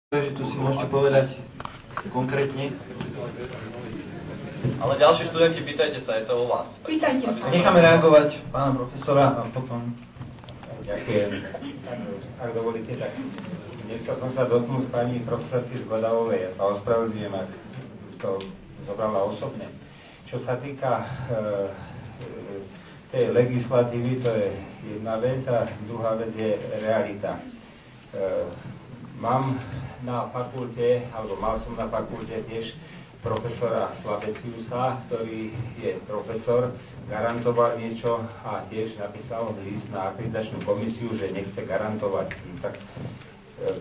že tu si môžete povedať konkrétne. Ale ďalší študenti, pýtajte sa, je to o vás. Pýtajte sa. Necháme reagovať pána profesora a potom... Ďakujem. Ak dovolíte, tak nechcel som sa dotknúť pani profesorky Zgodavovej. Ja sa ospravedlňujem, ak to zobrala osobne. Čo sa týka tej legislatívy, to je jedna vec a druhá vec je realita. Mám na fakulte, alebo mal som na fakulte tiež profesora Slabeciusa, ktorý je profesor, garantoval niečo a tiež napísal list na akreditačnú komisiu, že nechce garantovať. Tak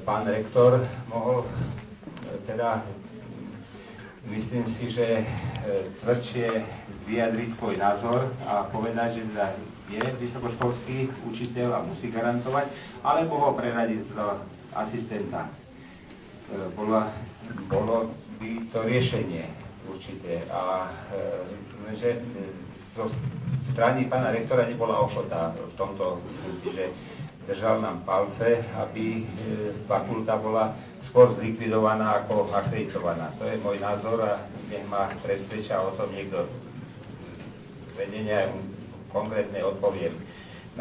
pán rektor mohol teda, myslím si, že tvrdšie vyjadriť svoj názor a povedať, že teda je vysokoškolský učiteľ a musí garantovať, alebo ho preradiť do asistenta. Bolo by to riešenie určite. A že zo strany pána rektora nebola ochota v tomto smysle, že držal nám palce, aby fakulta bola skôr zlikvidovaná ako akreditovaná. To je môj názor a nech ma presvedčia o tom niekto vedenia, konkrétne odpoviem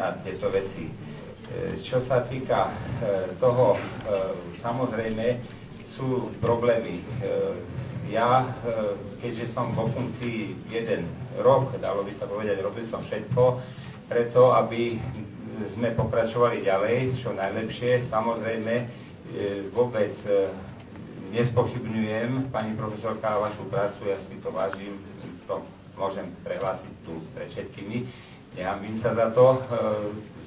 na tieto veci. Čo sa týka toho, samozrejme sú problémy. Ja, keďže som vo funkcii jeden rok, dalo by sa povedať, robil som všetko, preto aby sme pokračovali ďalej, čo najlepšie. Samozrejme, vôbec nespochybňujem, pani profesorka, vašu prácu, ja si to vážim, to môžem prehlásiť tu pred všetkými. Nehambím sa za to.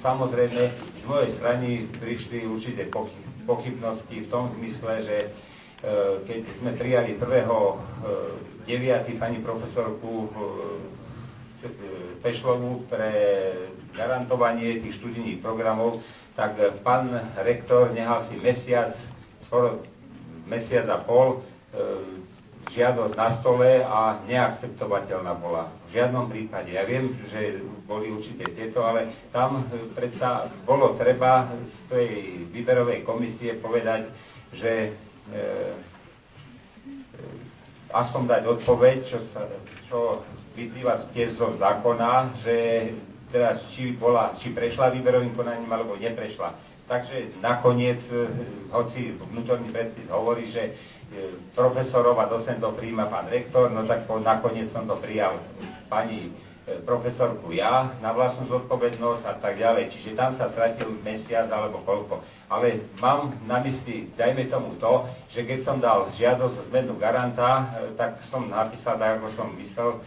Samozrejme, z mojej strany prišli určité pochybnosti v tom zmysle, že keď sme prijali 1.9. pani profesorku Pešlovú pre garantovanie tých študijných programov, tak pán rektor nehal si skoro mesiac a pol žiadosť na stole a neakceptovateľná bola. V žiadnom prípade. Ja viem, že boli určite tieto, ale tam predsa bolo treba z tej výberovej komisie povedať, že aspoň dať odpoveď, čo vyplýva tiež zo zákona, že teraz či prešla výberovým konaním alebo neprešla. Takže nakoniec, hoci vnútorný predpis hovorí, že profesorov a docentov prijíma pán rektor, no tak nakoniec som to prijal pani profesorku ja na vlastnú zodpovednosť a tak ďalej. Čiže tam sa stratil mesiac alebo koľko. Ale mám na mysli, dajme tomu to, že keď som dal žiadosť o zmenu garanta, tak som napísal tak, ako som myslel,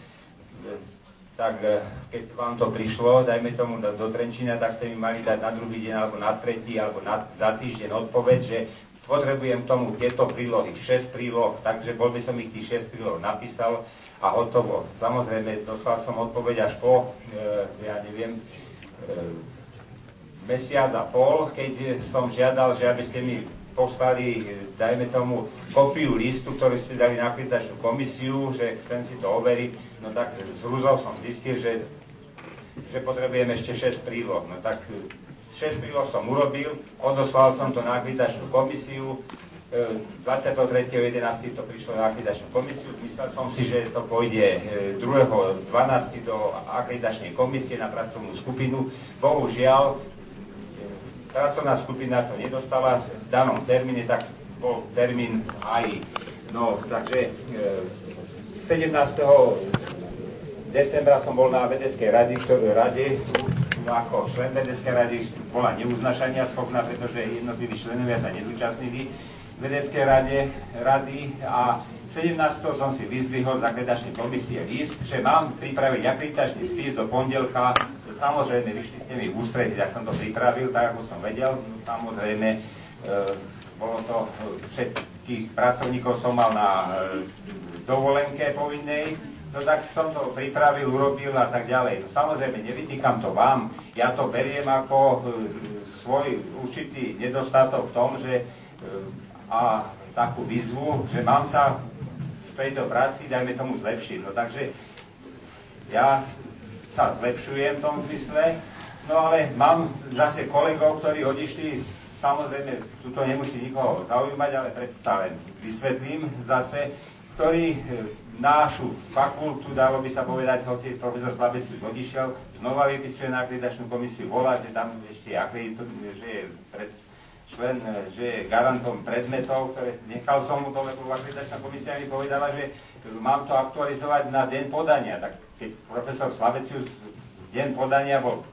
tak keď vám to prišlo, dajme tomu do Trenčína, tak ste mi mali dať na druhý deň alebo na tretí alebo za týždeň odpoveď, že potrebujem tomu tieto prílohy, 6 príloh, takže bol by som ich tých 6 príloh napísal a hotovo. Samozrejme, dostal som odpoveď až po, mesiac a pol, keď som žiadal, že aby ste mi poslali, dajme tomu, kópiu listu, ktorý ste dali na akreditačnú komisiu, že chcem si to overiť, no tak z hrúzou som zistil, že potrebujem ešte 6 príloh, no tak 6 príloh som urobil, odoslal som to na akreditačnú komisiu, 23.11. to prišlo na akreditačnú komisiu, myslel som si, že to pôjde 2.12. do akreditačnej komisie na pracovnú skupinu. Bohužiaľ, pracovná skupina to nedostala v danom termíne, tak bol termín aj. No, takže 17. decembra som bol na vedeckej rade, ako člen vedeckej rady bola neuznášania schopná, pretože jednotliví členovia sa nezúčastnili vedeckej rady a 17. som si vyzdvihol z akreditačnej komisie list, že mám pripraviť akreditačný spis do pondelka. Samozrejme, vyšli ste mi v ústrety, tak som to pripravil, tak ako som vedel. Samozrejme, bolo to, všetkých pracovníkov som mal na dovolenke povinnej, no tak som to pripravil, urobil a tak ďalej. No, samozrejme, nevytýkam to vám, ja to beriem ako svoj určitý nedostatok v tom, že a takú výzvu, že mám sa v tejto práci, dajme tomu, zlepšiť. No takže ja sa zlepšujem v tom zmysle, no ale mám zase kolegov, ktorí odišli z samozrejme, tu to nemusí nikoho zaujímať, ale predsa len vysvetlím zase, ktorý našu fakultu, dalo by sa povedať, hoci profesor Slabecius odišiel, znova vypisuje na akreditačnú komisiu, volá, že tam ešte že je garantom predmetov, ktoré nechal som mu to, lebo akreditačná komisia mi povedala, že mám to aktualizovať na deň podania. Tak keď profesor Slabecius deň podania bol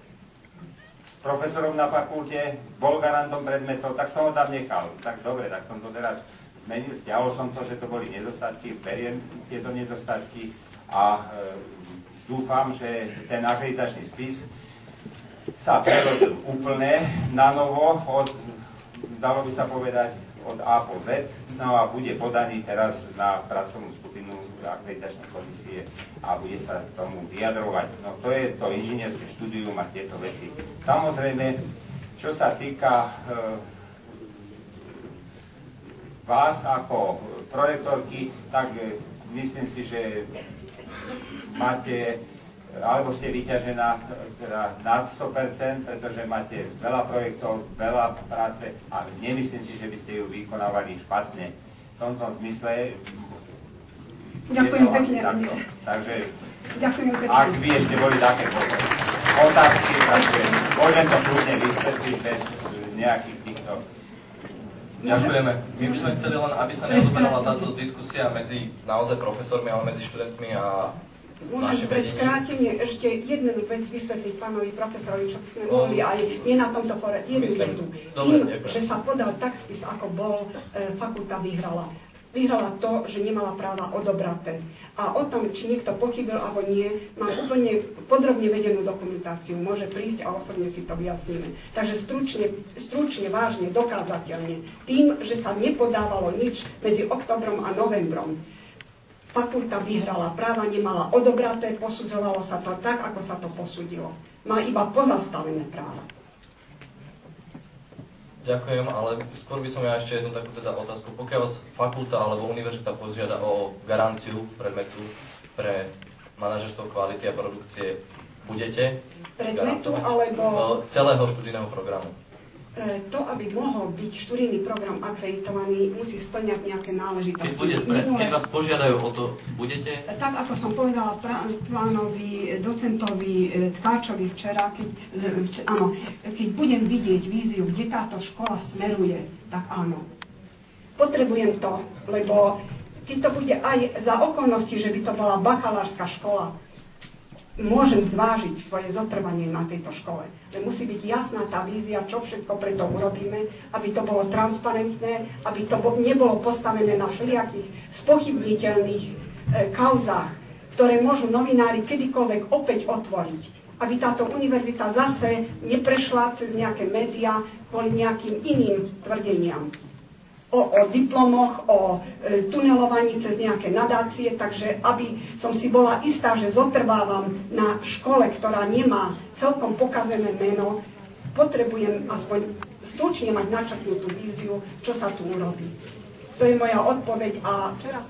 profesorom na fakulte, bol garantom predmetov, tak som ho tam nechal. Tak dobre, tak som to teraz zmenil, stiahol som to, že to boli nedostatky, beriem tieto nedostatky a dúfam, že ten akreditačný spis sa preložil úplne na novo, dalo by sa povedať, od A po Z, no a bude podaný teraz na pracovnú skupinu akreditačnej komisie a bude sa tomu vyjadrovať. No to je to inžinierské štúdium a tieto veci. Samozrejme, čo sa týka vás ako projektorky, tak myslím si, že máte, alebo ste vyťažená teda nad 100%, pretože máte veľa projektov, veľa práce a nemyslím si, že by ste ju vykonávali špatne. V tomto zmysle ďakujem pekne. Takže ďakujem pekne. Ak by ešte boli také otázky, takže môžem to kľudne vysvetliť bez nejakých týchto. Ďakujeme. My by sme chceli len, aby sa neodoberala táto diskusia medzi naozaj profesormi, ale medzi študentmi a môžem pre skrátenie ešte jednu vec vysvetliť pánovi profesorovi, čo sme mohli aj nie na tomto fóre, jednu vetu. Tým, že sa podal tak spis, ako bol, fakulta vyhrala. Vyhrala to, že nemala práva odobraté. A o tom, či niekto pochybil alebo nie, mám úplne podrobne vedenú dokumentáciu. Môže prísť a osobne si to vyjasníme. Takže stručne, vážne, dokázateľne. Tým, že sa nepodávalo nič medzi oktobrom a novembrom, fakulta vyhrala, práva nemala odobraté, posudzovalo sa to tak, ako sa to posúdilo. Má iba pozastavené práva. Ďakujem, ale skôr by som ja ešte jednu takú teda otázku. Pokiaľ vás fakulta alebo univerzita požiada o garanciu predmetu pre manažerstvo kvality a produkcie, budete predmetu alebo celého študijného programu? To, aby mohol byť študijný program akreditovaný, musí spĺňať nejaké náležitosti. Keď vás požiadajú o to, budete? Tak, ako som povedala pánovi docentovi Tkáčovi včera, keď budem vidieť víziu, kde táto škola smeruje, tak áno. Potrebujem to, lebo keď to bude aj za okolnosti, že by to bola bakalárska škola, môžem zvážiť svoje zotrvanie na tejto škole. Ale musí byť jasná tá vízia, čo všetko preto urobíme, aby to bolo transparentné, aby to nebolo postavené na všelijakých spochybniteľných kauzách, ktoré môžu novinári kedykoľvek opäť otvoriť. Aby táto univerzita zase neprešla cez nejaké médiá kvôli nejakým iným tvrdeniam. O diplomoch, o tunelovaní cez nejaké nadácie, takže aby som si bola istá, že zotrvávam na škole, ktorá nemá celkom pokazené meno, potrebujem aspoň stručne mať načrtnutú víziu, čo sa tu urobí. To je moja odpoveď a včera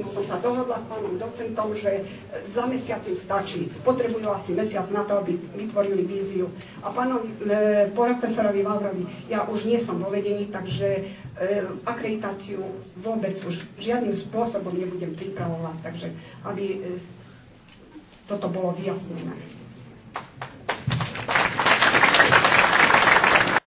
som sa dohodla s pánom docentom, že za mesiac im stačí. Potrebujú asi mesiac na to, aby vytvorili víziu. A pánovi profesorovi Vavrovi, ja už nie som vo vedení, takže akreditáciu vôbec už žiadnym spôsobom nebudem pripravovať, takže aby toto bolo vyjasnené.